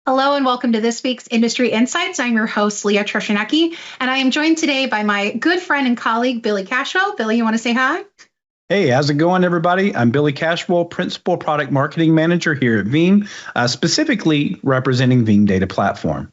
Hello and welcome to this week's Industry Insights. I'm your host, Leah Troscianecki, and I am joined today by my good friend and colleague, Billy Cashwell. Billy, you want to say hi? Hey, how's it going, everybody? I'm Billy Cashwell, Principal Product Marketing Manager here at Veeam, specifically representing Veeam Data Platform.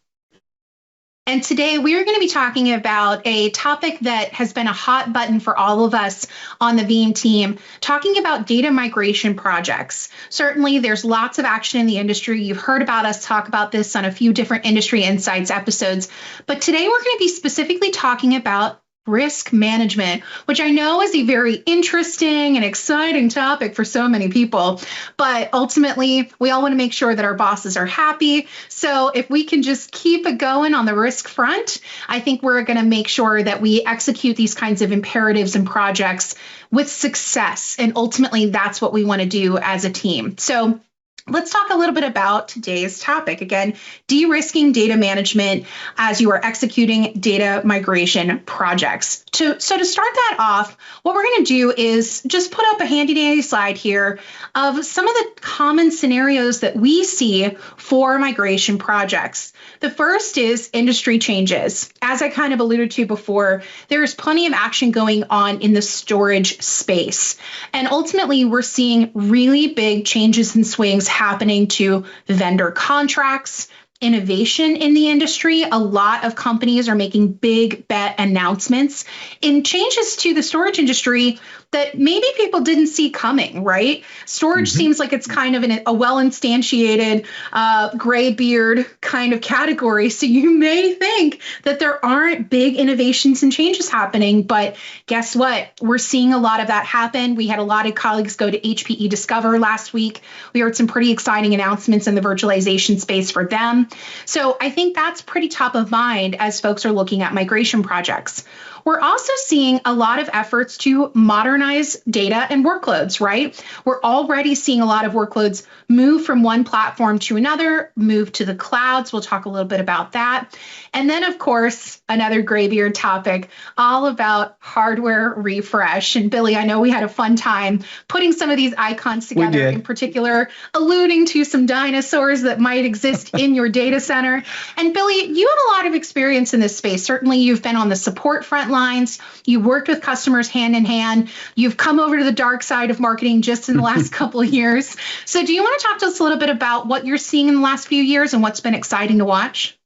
And today we are going to be talking about a topic that has been a hot button for all of us on the Veeam team, talking about data migration projects. Certainly, there's lots of action in the industry. You've heard about us talk about this on a few different Industry Insights episodes. But today we're going to be specifically talking about risk management, which I know is a very interesting and exciting topic for so many people. But ultimately, we all want to make sure that our bosses are happy. So if we can just keep it going on the risk front, I think we're going to make sure that we execute these kinds of imperatives and projects with success. And ultimately, that's what we want to do as a team. So let's talk a little bit about today's topic. Again, de-risking data management as you are executing data migration projects. So to start that off, what we're going to do is just put up a handy dandy slide here of some of the common scenarios that we see for migration projects. The first is industry changes. As I kind of alluded to before, there's plenty of action going on in the storage space. And ultimately, we're seeing really big changes and swings happening to vendor contracts, innovation in the industry. A lot of companies are making big bet announcements in changes to the storage industry that maybe people didn't see coming, right? Storage seems like it's kind of a well-instantiated graybeard kind of category. So you may think that there aren't big innovations and changes happening, but guess what? We're seeing a lot of that happen. We had a lot of colleagues go to HPE Discover last week. We heard some pretty exciting announcements in the virtualization space for them. So I think that's pretty top of mind as folks are looking at migration projects. We're also seeing a lot of efforts to modernize data and workloads, right? We're already seeing a lot of workloads move from one platform to another, move to the clouds. We'll talk a little bit about that. And then, of course, another graybeard topic, all about hardware refresh. And Billy, I know we had a fun time putting some of these icons together, in particular, alluding to some dinosaurs that might exist in your data center. And Billy, you have a lot of experience in this space. Certainly, you've been on the support front lines. You worked with customers hand in hand. You've come over to the dark side of marketing just in the last couple of years. So do you want to talk to us a little bit about what you're seeing in the last few years and what's been exciting to watch?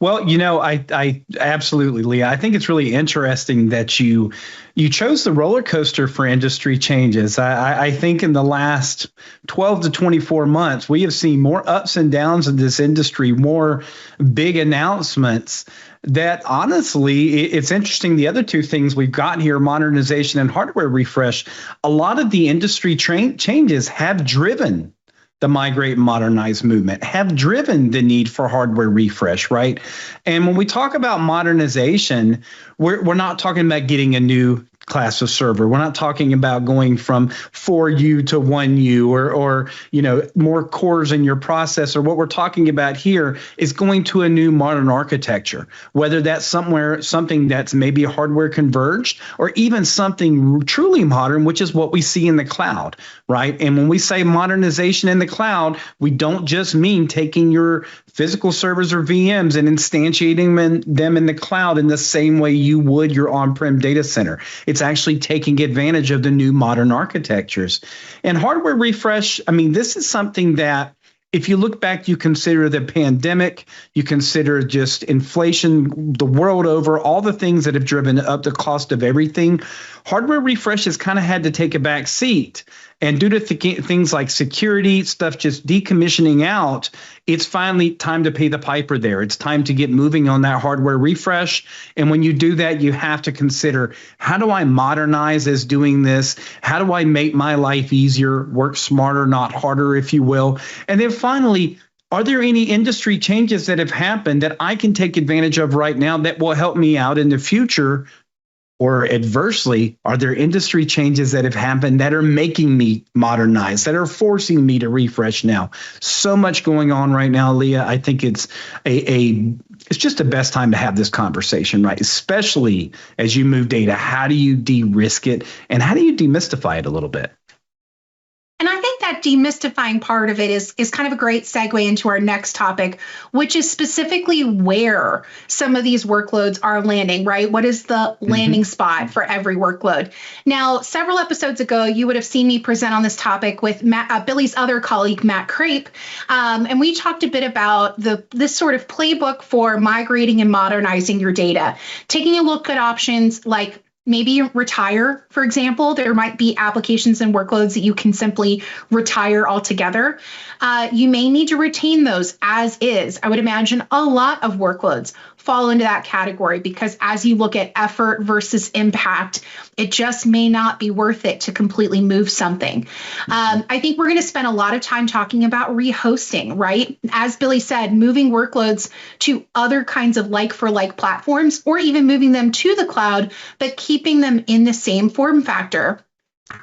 Well, I absolutely, Leah. I think it's really interesting that you chose the roller coaster for industry changes. I think in the last 12 to 24 months, we have seen more ups and downs in this industry, more big announcements that honestly, it's interesting. The other two things we've got here, modernization and hardware refresh, a lot of the industry changes have driven the migrate and modernize movement, have driven the need for hardware refresh, right? And when we talk about modernization, we're not talking about getting a new class of server. We're not talking about going from 4U to 1U or more cores in your processor. What we're talking about here is going to a new modern architecture, whether that's something that's maybe hardware converged or even something truly modern, which is what we see in the cloud, right? And when we say modernization in the cloud, we don't just mean taking your physical servers or VMs and instantiating them in the cloud in the same way you would your on-prem data center. It's actually taking advantage of the new modern architectures. And hardware refresh, this is something that if you look back, you consider the pandemic, you consider just inflation the world over, all the things that have driven up the cost of everything. Hardware refresh has kind of had to take a back seat. And due to things like security, stuff just decommissioning out, it's finally time to pay the piper there. It's time to get moving on that hardware refresh. And when you do that, you have to consider, how do I modernize as doing this? How do I make my life easier, work smarter, not harder, if you will? And then finally, are there any industry changes that have happened that I can take advantage of right now that will help me out in the future? Or adversely, are there industry changes that have happened that are making me modernize, that are forcing me to refresh now? So much going on right now, Leah. I think it's it's just the best time to have this conversation, right? Especially as you move data. How do you de-risk it and how do you demystify it a little bit? And I think that that demystifying part of it is kind of a great segue into our next topic, which is specifically where some of these workloads are landing, right? What is the landing spot for every workload? Now, several episodes ago, you would have seen me present on this topic with Billy's other colleague, Matt Crape, and we talked a bit about this sort of playbook for migrating and modernizing your data, taking a look at options like maybe retire, for example. There might be applications and workloads that you can simply retire altogether. You may need to retain those as is. I would imagine a lot of workloads fall into that category because as you look at effort versus impact, it just may not be worth it to completely move something. I think we're going to spend a lot of time talking about rehosting, right? As Billy said, moving workloads to other kinds of like-for-like platforms, or even moving them to the cloud, but keeping them in the same form factor,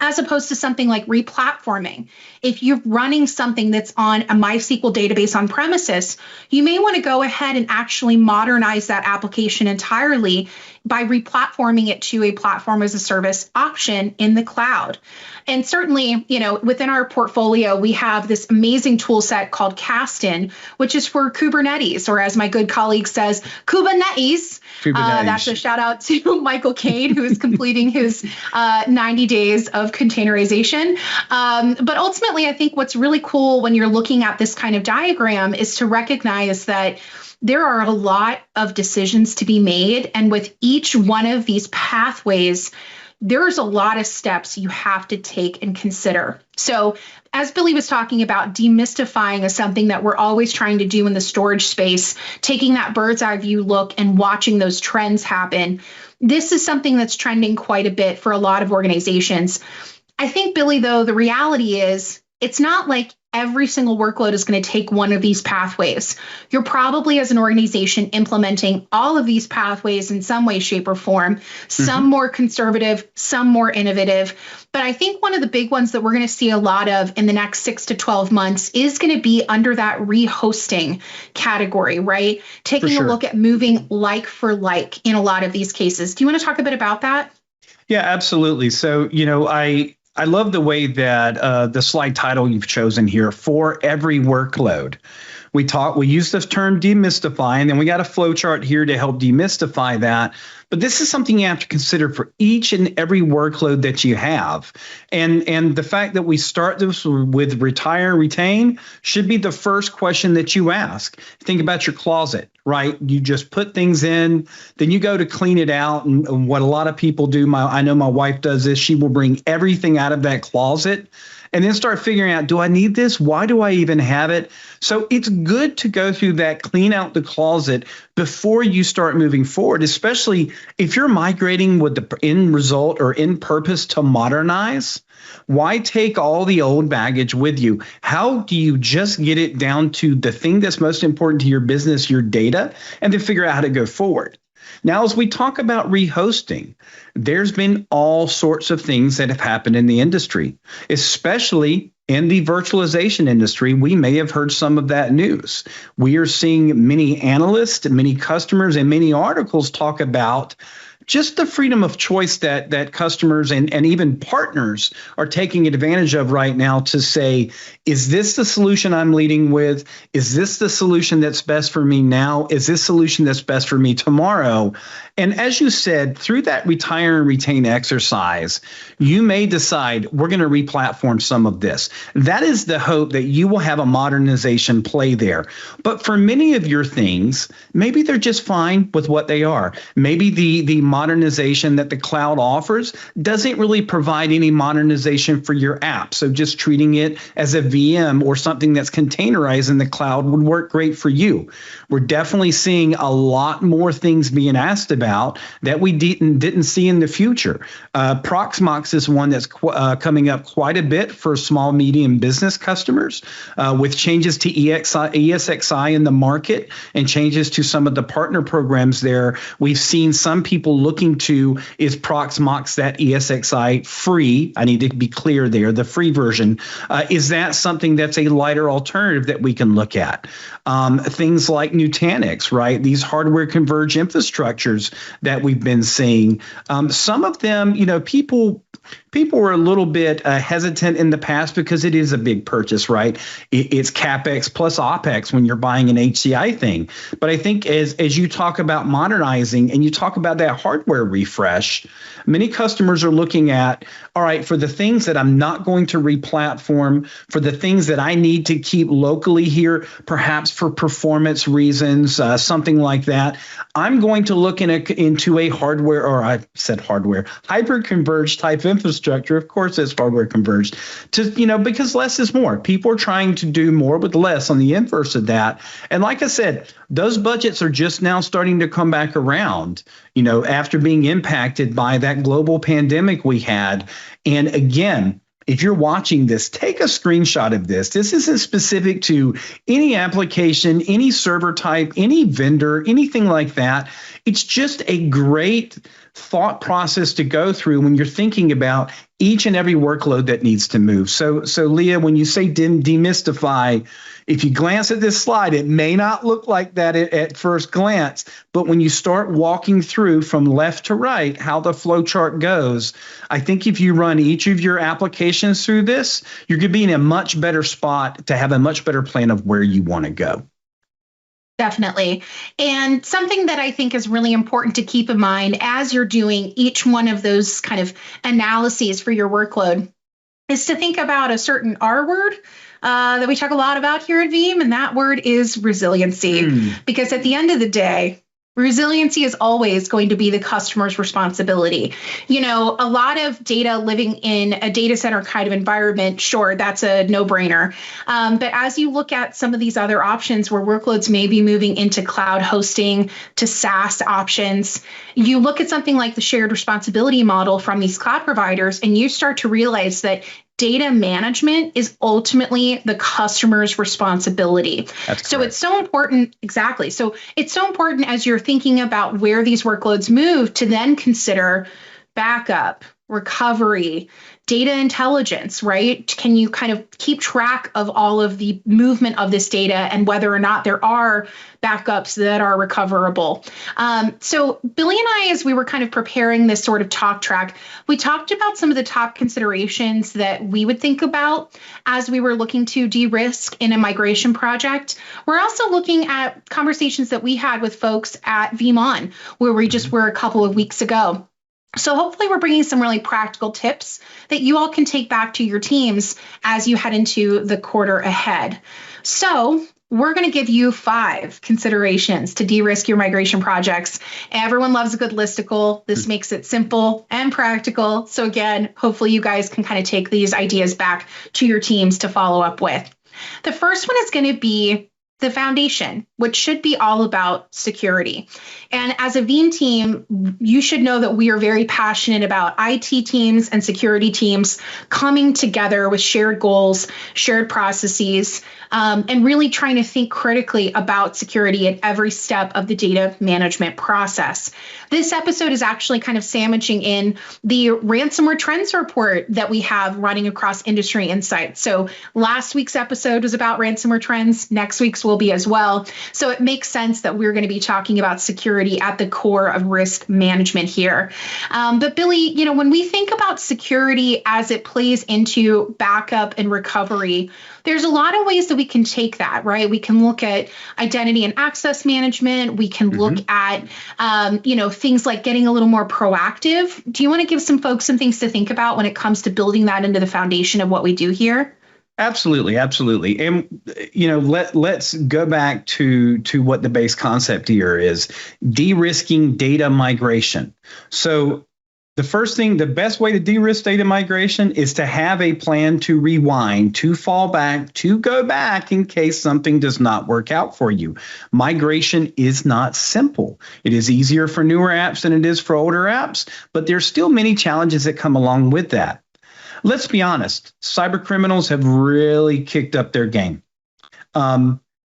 as opposed to something like replatforming. If you're running something that's on a MySQL database on premises, you may want to go ahead and actually modernize that application entirely by replatforming it to a platform as a service option in the cloud. And certainly, within our portfolio, we have this amazing tool set called Kasten, which is for Kubernetes, or as my good colleague says, Kubernetes. That's a shout out to Michael Cade, who is completing his 90 days of containerization. But ultimately, I think what's really cool when you're looking at this kind of diagram is to recognize that there are a lot of decisions to be made. And with each one of these pathways, there's a lot of steps you have to take and consider. So as Billy was talking about, demystifying is something that we're always trying to do in the storage space, taking that bird's eye view look and watching those trends happen. This is something that's trending quite a bit for a lot of organizations. I think, Billy, though, the reality is it's not like every single workload is going to take one of these pathways. You're probably, as an organization, implementing all of these pathways in some way, shape, or form, some more conservative, some more innovative. But I think one of the big ones that we're going to see a lot of in the next 6 to 12 months is going to be under that rehosting category, right? Taking a look at moving like for like in a lot of these cases. Do you want to talk a bit about that? Yeah, absolutely. So, I love the way that the slide title you've chosen here, for every workload. We use the term demystify, and then we got a flow chart here to help demystify that. But this is something you have to consider for each and every workload that you have. And the fact that we start this with retire and retain should be the first question that you ask. Think about your closet, right? You just put things in, then you go to clean it out. And what a lot of people do, I know my wife does this, she will bring everything out of that closet and then start figuring out, do I need this? Why do I even have it? So it's good to go through that, clean out the closet before you start moving forward, especially if you're migrating with the end result or end purpose to modernize. Why take all the old baggage with you? How do you just get it down to the thing that's most important to your business, your data, and then figure out how to go forward? Now, as we talk about rehosting, there's been all sorts of things that have happened in the industry, especially in the virtualization industry. We may have heard some of that news. We are seeing many analysts, many customers, and many articles talk about just the freedom of choice that customers and even partners are taking advantage of right now to say, is this the solution I'm leading with? Is this the solution that's best for me now? Is this solution that's best for me tomorrow? And as you said, through that retire and retain exercise, you may decide we're going to replatform some of this. That is the hope, that you will have a modernization play there. But for many of your things, maybe they're just fine with what they are. Maybe the modernization that the cloud offers doesn't really provide any modernization for your app. So just treating it as a VM or something that's containerized in the cloud would work great for you. We're definitely seeing a lot more things being asked about that we didn't see in the future. Proxmox is one that's coming up quite a bit for small, medium business customers with changes to ESXi in the market and changes to some of the partner programs there. We've seen some people looking to is Proxmox, that ESXi free. I need to be clear there, the free version. Is that something that's a lighter alternative that we can look at? Things like Nutanix, right? These hardware converged infrastructures that we've been seeing. Some of them, people were a little bit hesitant in the past because it is a big purchase, right? It's CapEx plus OpEx when you're buying an HCI thing. But I think as you talk about modernizing and you talk about that hardware refresh, many customers are looking at, all right, for the things that I'm not going to re-platform, for the things that I need to keep locally here, perhaps for performance reasons, something like that, I'm going to look into a hardware, or I said hardware, hyper-converged type infrastructure. Of course, it's hardware converged because less is more. People are trying to do more with less on the inverse of that. And like I said, those budgets are just now starting to come back around, after being impacted by that global pandemic we had. And again, if you're watching this, take a screenshot of this. This isn't specific to any application, any server type, any vendor, anything like that. It's just a great thought process to go through when you're thinking about each and every workload that needs to move. So Leah, when you say demystify, if you glance at this slide, it may not look like that at first glance, but when you start walking through from left to right how the flow chart goes, I think if you run each of your applications through this, you're going to be in a much better spot to have a much better plan of where you want to go. Definitely. And something that I think is really important to keep in mind as you're doing each one of those kind of analyses for your workload is to think about a certain R word that we talk a lot about here at Veeam, and that word is resiliency. Because at the end of the day, resiliency is always going to be the customer's responsibility. A lot of data living in a data center kind of environment, sure, that's a no-brainer. But as you look at some of these other options where workloads may be moving into cloud hosting to SaaS options, you look at something like the shared responsibility model from these cloud providers, and you start to realize that data management is ultimately the customer's responsibility. So it's so important. Exactly. So it's so important as you're thinking about where these workloads move to then consider backup, recovery, data intelligence, right? Can you kind of keep track of all of the movement of this data and whether or not there are backups that are recoverable? So Billy and I, as we were kind of preparing this sort of talk track, we talked about some of the top considerations that we would think about as we were looking to de-risk in a migration project. We're also looking at conversations that we had with folks at Veeam, where we just were a couple of weeks ago. So hopefully we're bringing some really practical tips that you all can take back to your teams as you head into the quarter ahead. So we're going to give you 5 considerations to de-risk your migration projects. Everyone loves a good listicle. This makes it simple and practical. So again, hopefully you guys can kind of take these ideas back to your teams to follow up with. The first one is going to be the foundation, which should be all about security. And as a Veeam team, you should know that we are very passionate about IT teams and security teams coming together with shared goals, shared processes, and really trying to think critically about security at every step of the data management process. This episode is actually kind of sandwiching in the ransomware trends report that we have running across Industry Insights. So last week's episode was about ransomware trends. Next week's will be as well. So it makes sense that we're going to be talking about security at the core of risk management here. But Billy, when we think about security as it plays into backup and recovery, there's a lot of ways that we can take that, right? We can look at identity and access management. We can look at, things like getting a little more proactive. Do you want to give some folks some things to think about when it comes to building that into the foundation of what we do here? Absolutely. And, let's go back to what the base concept here is: de-risking data migration. So the best way to de-risk data migration is to have a plan to rewind, to fall back, to go back in case something does not work out for you. Migration is not simple. It is easier for newer apps than it is for older apps, but there's still many challenges that come along with that. Let's be honest, cyber criminals have really kicked up their game.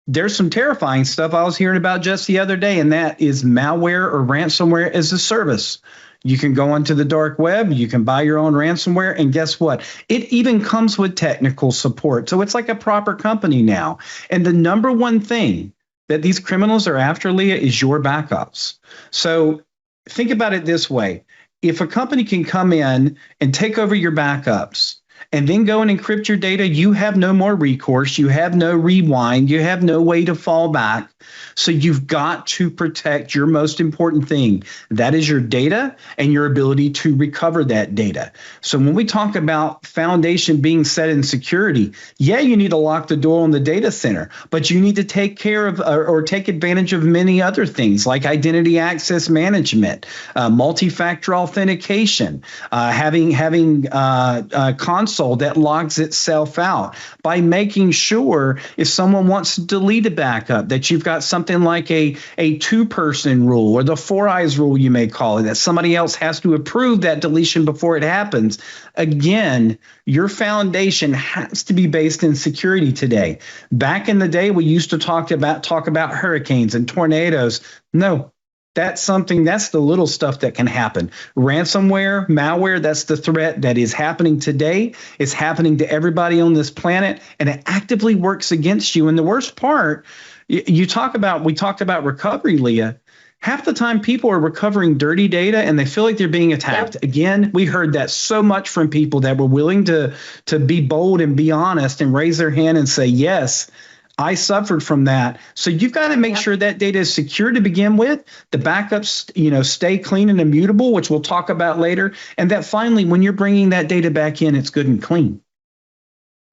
there's some terrifying stuff I was hearing about just the other day, and that is malware or ransomware as a service. You can go onto the dark web, you can buy your own ransomware, and guess what? It even comes with technical support. So it's like a proper company now. And the number one thing that these criminals are after, Leah, is your backups. So think about it this way. If a company can come in and take over your backups and then go and encrypt your data, you have no more recourse. You have no rewind. You have no way to fall back. So you've got to protect your most important thing. That is your data and your ability to recover that data. So when we talk about foundation being set in security, yeah, you need to lock the door on the data center, but you need to take care of or take advantage of many other things like identity access management, multi-factor authentication, having a console that logs itself out, by making sure if someone wants to delete a backup that you've got something like a two-person rule, or the four eyes rule, you may call it, that somebody else has to approve that deletion before it happens. Again, your foundation has to be based in security today. Back in the day, we used to talk about hurricanes and tornadoes. No. That's the little stuff that can happen. Ransomware, malware, that's the threat that is happening today. It's happening to everybody on this planet, and it actively works against you. And the worst part, we talked about recovery, Leah. Half the time people are recovering dirty data and they feel like they're being attacked. Yep. Again, we heard that so much from people that were willing to be bold and be honest and raise their hand and say, yes, I suffered from that. So you've got to make sure that data is secure to begin with. The backups, stay clean and immutable, which we'll talk about later. And that finally, when you're bringing that data back in, it's good and clean.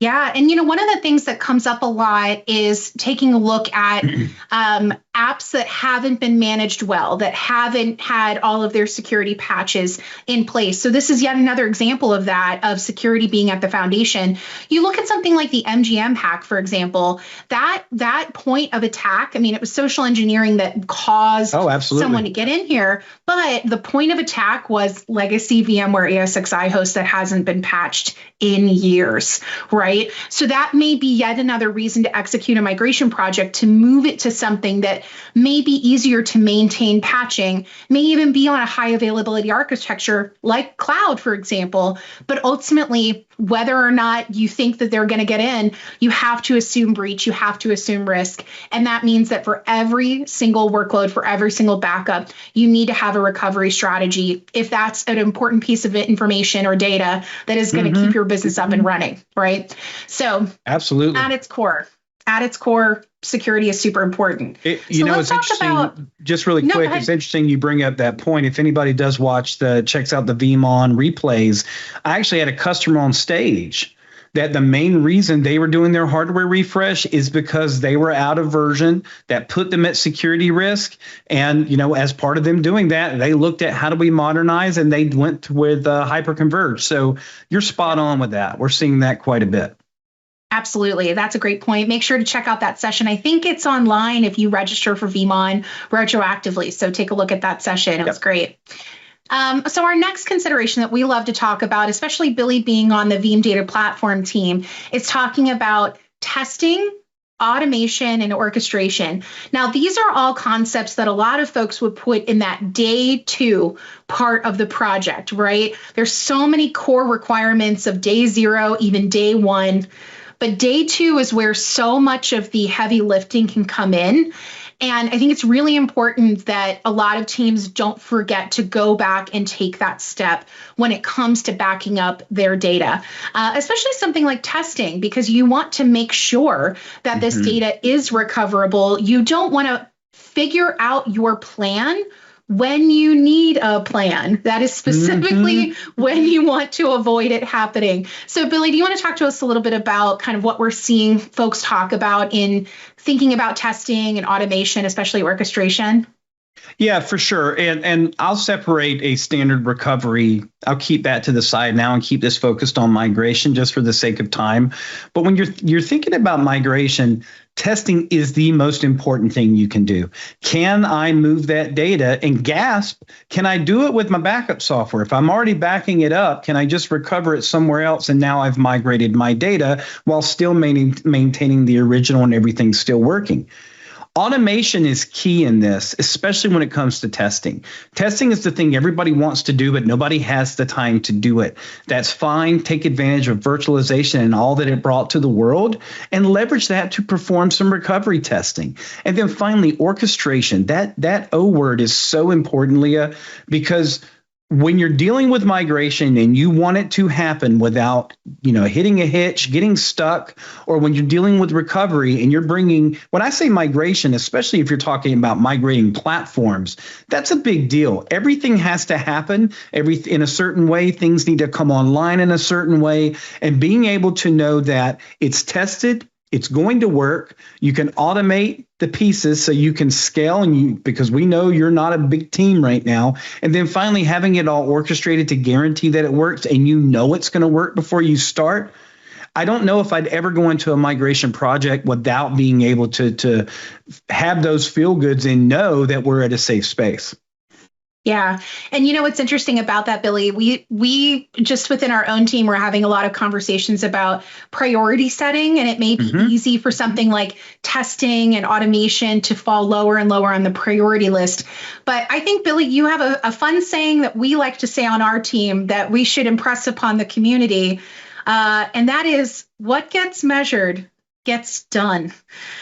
Yeah. And, one of the things that comes up a lot is taking a look at apps that haven't been managed well, that haven't had all of their security patches in place. So this is yet another example of that, of security being at the foundation. You look at something like the MGM hack, for example, that point of attack, it was social engineering that caused someone to get in here. But the point of attack was legacy VMware ESXi host that hasn't been patched in years, right? So that may be yet another reason to execute a migration project, to move it to something that may be easier to maintain patching, may even be on a high availability architecture like cloud, for example. But ultimately, whether or not you think that they're going to get in, you have to assume breach, you have to assume risk. And that means that for every single workload, for every single backup, you need to have a recovery strategy if that's an important piece of information or data that is going to keep your business up and running, right? So absolutely, at its core, security is super important. It's interesting, just really quick, it's interesting you bring up that point. If anybody checks out the Veeam on replays, I actually had a customer on stage that the main reason they were doing their hardware refresh is because they were out of version that put them at security risk. And, as part of them doing that, they looked at how do we modernize, and they went with hyperconverged. So you're spot on with that. We're seeing that quite a bit. Absolutely. That's a great point. Make sure to check out that session. I think it's online if you register for Veeam retroactively. So take a look at that session. It was great. So our next consideration that we love to talk about, especially Billy being on the Veeam data platform team, is talking about testing, automation, and orchestration. Now, these are all concepts that a lot of folks would put in that day 2 part of the project, right? There's so many core requirements of day 0, even day 1. But day 2 is where so much of the heavy lifting can come in. And I think it's really important that a lot of teams don't forget to go back and take that step when it comes to backing up their data, especially something like testing, because you want to make sure that this data is recoverable. You don't want to figure out your plan when you need a plan. That is specifically when you want to avoid it happening. So Billy, do you want to talk to us a little bit about kind of what we're seeing folks talk about in thinking about testing and automation, especially orchestration? Yeah, for sure. And I'll separate a standard recovery. I'll keep that to the side now and keep this focused on migration just for the sake of time. But when you're thinking about migration, testing is the most important thing you can do. Can I move that data and gasp? Can I do it with my backup software? If I'm already backing it up, can I just recover it somewhere else? And now I've migrated my data while still maintaining the original and everything's still working. Automation is key in this, especially when it comes to testing. Testing is the thing everybody wants to do, but nobody has the time to do it. That's fine. Take advantage of virtualization and all that it brought to the world and leverage that to perform some recovery testing. And then finally, orchestration. That O word is so important, Leah, because when you're dealing with migration and you want it to happen without, hitting a hitch, getting stuck, or when you're dealing with recovery and you're bringing, when I say migration, especially if you're talking about migrating platforms, that's a big deal. Everything has to happen in a certain way. Things need to come online in a certain way. And being able to know that it's tested, it's going to work. You can automate the pieces so you can scale because we know you're not a big team right now. And then finally having it all orchestrated to guarantee that it works and it's going to work before you start. I don't know if I'd ever go into a migration project without being able to have those feel goods and know that we're at a safe space. Yeah. And what's interesting about that, Billy, we just within our own team, we're having a lot of conversations about priority setting, and it may be easy for something like testing and automation to fall lower and lower on the priority list. But I think, Billy, you have a fun saying that we like to say on our team that we should impress upon the community. And that is, what gets measured gets done.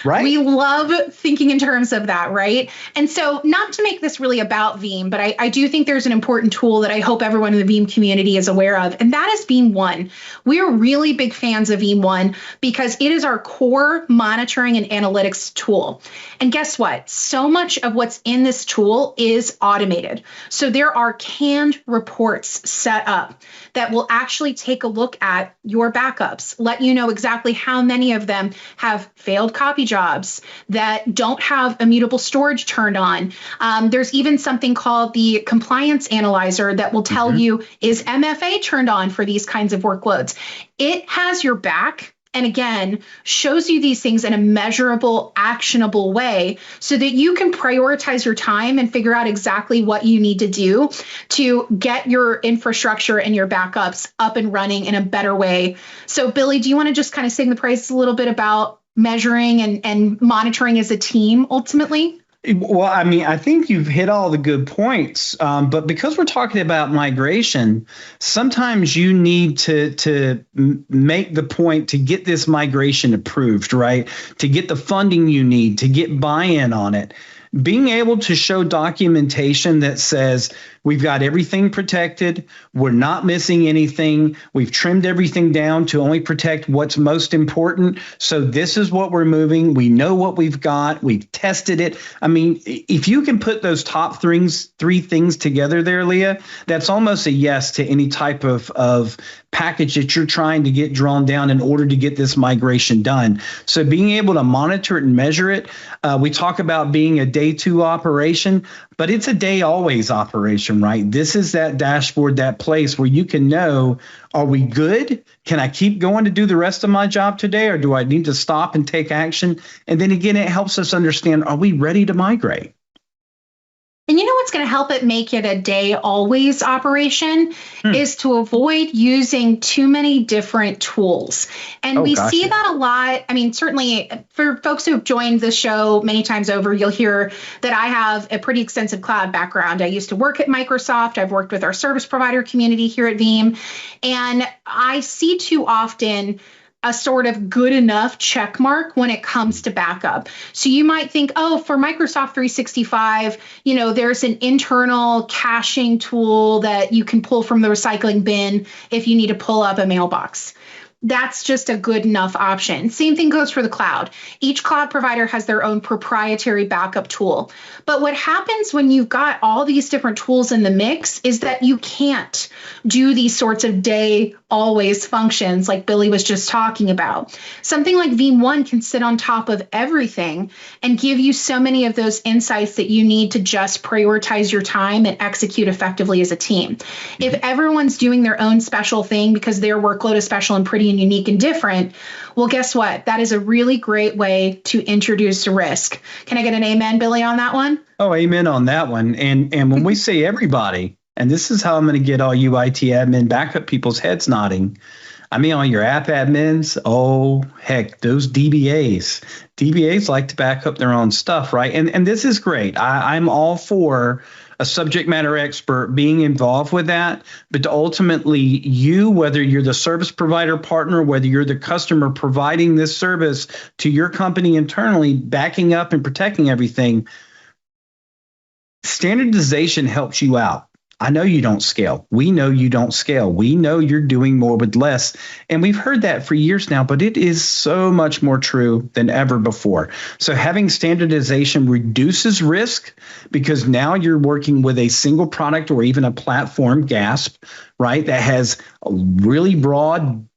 Right. We love thinking in terms of that, right? And so not to make this really about Veeam, but I do think there's an important tool that I hope everyone in the Veeam community is aware of, and that is Veeam One. We're really big fans of Veeam One because it is our core monitoring and analytics tool. And guess what? So much of what's in this tool is automated. So there are canned reports set up that will actually take a look at your backups, let you know exactly how many of them have failed copy jobs, that don't have immutable storage turned on. There's even something called the compliance analyzer that will tell you, is MFA turned on for these kinds of workloads? It has your back. And again, shows you these things in a measurable, actionable way so that you can prioritize your time and figure out exactly what you need to do to get your infrastructure and your backups up and running in a better way. So, Billy, do you want to just kind of sing the praises a little bit about measuring and monitoring as a team ultimately? Well, I mean, I think you've hit all the good points, but because we're talking about migration, sometimes you need to make the point to get this migration approved, right? To get the funding you need, to get buy-in on it. Being able to show documentation that says we've got everything protected, we're not missing anything, we've trimmed everything down to only protect what's most important. So this is what we're moving. We know what we've got. We've tested it. I mean, if you can put those top three things together there, Leah, that's almost a yes to any type of package that you're trying to get drawn down in order to get this migration done. So being able to monitor it and measure it, we talk about being a day two operation, but it's a day always operation, right? This is that dashboard, that place where you can know, are we good? Can I keep going to do the rest of my job today, or do I need to stop and take action? And then again, it helps us understand, are we ready to migrate? And what's going to help it make it a day always operation is to avoid using too many different tools. And we see that a lot. I mean, certainly for folks who have joined the show many times over, you'll hear that I have a pretty extensive cloud background. I used to work at Microsoft. I've worked with our service provider community here at Veeam. And I see too often a sort of good enough check mark when it comes to backup. So you might think, oh, for Microsoft 365, there's an internal caching tool that you can pull from the recycling bin if you need to pull up a mailbox. That's just a good enough option. Same thing goes for the cloud. Each cloud provider has their own proprietary backup tool. But what happens when you've got all these different tools in the mix is that you can't do these sorts of day always functions like Billy was just talking about. Something like Veeam 1 can sit on top of everything and give you so many of those insights that you need to just prioritize your time and execute effectively as a team. If everyone's doing their own special thing because their workload is special and pretty and unique and different, well, guess what? That is a really great way to introduce risk. Can I get an amen, Billy, on that one? Oh, amen on that one. And when we say everybody, and this is how I'm going to get all you IT admin backup people's heads nodding. I mean, all your app admins, oh, heck, those DBAs. DBAs like to back up their own stuff, right? And this is great. I'm all for a subject matter expert being involved with that. But ultimately, you, whether you're the service provider partner, whether you're the customer providing this service to your company internally, backing up and protecting everything, standardization helps you out. I know you don't scale. We know you don't scale. We know you're doing more with less. And we've heard that for years now, but it is so much more true than ever before. So having standardization reduces risk because now you're working with a single product or even a platform, GASP, right, that has a really broad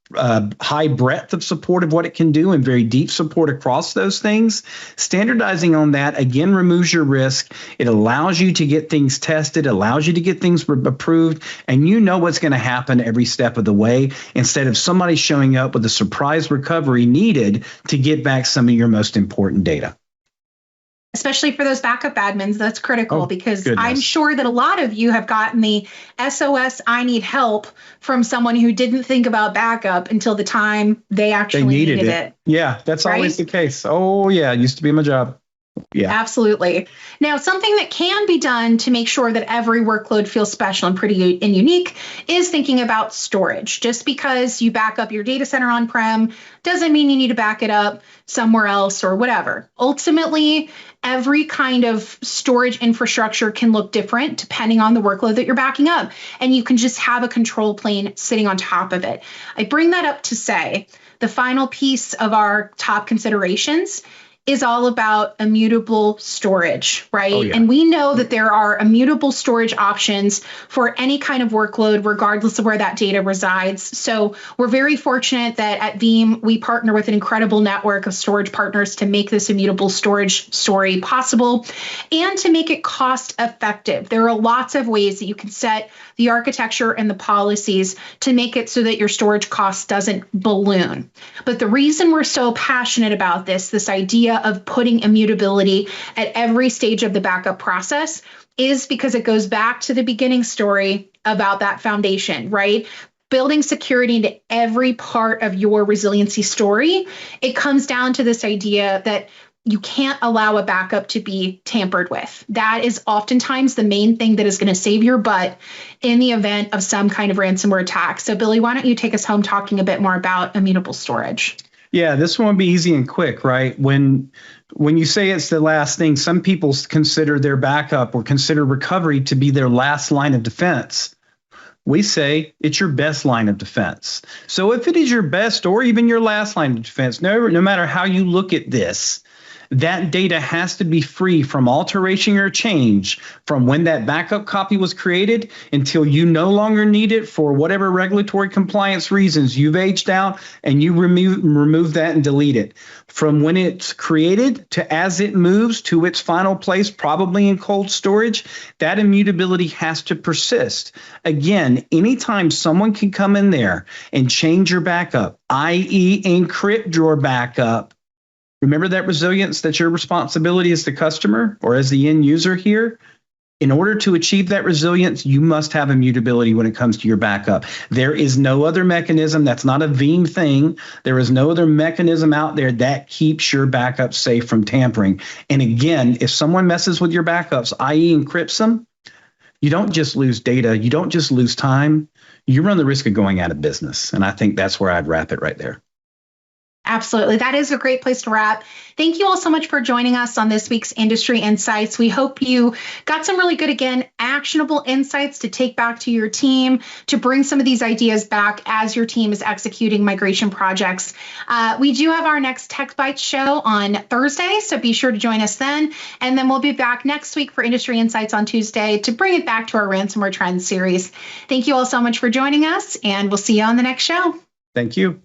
high breadth of support of what it can do and very deep support across those things. Standardizing on that, again, removes your risk. It allows you to get things tested, allows you to get things approved, and you know what's going to happen every step of the way instead of somebody showing up with a surprise recovery needed to get back some of your most important data. Especially for those backup admins, that's critical because goodness. I'm sure that a lot of you have gotten the SOS, I need help from someone who didn't think about backup until the time they actually needed it. Yeah, that's right? Always the case. Oh, yeah, it used to be my job. Yeah, absolutely. Now, something that can be done to make sure that every workload feels special and pretty and unique is thinking about storage. Just because you back up your data center on-prem doesn't mean you need to back it up somewhere else or whatever. Ultimately, every kind of storage infrastructure can look different depending on the workload that you're backing up, and you can just have a control plane sitting on top of it. I bring that up to say the final piece of our top considerations is all about immutable storage, right? Oh, yeah. And we know that there are immutable storage options for any kind of workload, regardless of where that data resides. So we're very fortunate that at Veeam, we partner with an incredible network of storage partners to make this immutable storage story possible and to make it cost effective. There are lots of ways that you can set the architecture and the policies to make it so that your storage cost doesn't balloon. But the reason we're so passionate about this idea of putting immutability at every stage of the backup process is because it goes back to the beginning story about that foundation, right? Building security into every part of your resiliency story. It comes down to this idea that you can't allow a backup to be tampered with. That is oftentimes the main thing that is going to save your butt in the event of some kind of ransomware attack. So Billy, why don't you take us home talking a bit more about immutable storage? Yeah, this one will be easy and quick, right? When you say it's the last thing, some people consider their backup or consider recovery to be their last line of defense. We say it's your best line of defense. So if it is your best or even your last line of defense, no matter how you look at this, that data has to be free from alteration or change from when that backup copy was created until you no longer need it for whatever regulatory compliance reasons you've aged out and you remove that and delete it. From when it's created to as it moves to its final place, probably in cold storage, that immutability has to persist. Again, anytime someone can come in there and change your backup, i.e. encrypt your backup, remember that resilience, that's your responsibility as the customer or as the end user here. In order to achieve that resilience, you must have immutability when it comes to your backup. There is no other mechanism. That's not a Veeam thing. There is no other mechanism out there that keeps your backup safe from tampering. And again, if someone messes with your backups, i.e. encrypts them, you don't just lose data. You don't just lose time. You run the risk of going out of business. And I think that's where I'd wrap it right there. Absolutely. That is a great place to wrap. Thank you all so much for joining us on this week's Industry Insights. We hope you got some really good, again, actionable insights to take back to your team, to bring some of these ideas back as your team is executing migration projects. We do have our next Tech Bites show on Thursday, so be sure to join us then. And then we'll be back next week for Industry Insights on Tuesday to bring it back to our Ransomware Trends series. Thank you all so much for joining us, and we'll see you on the next show. Thank you.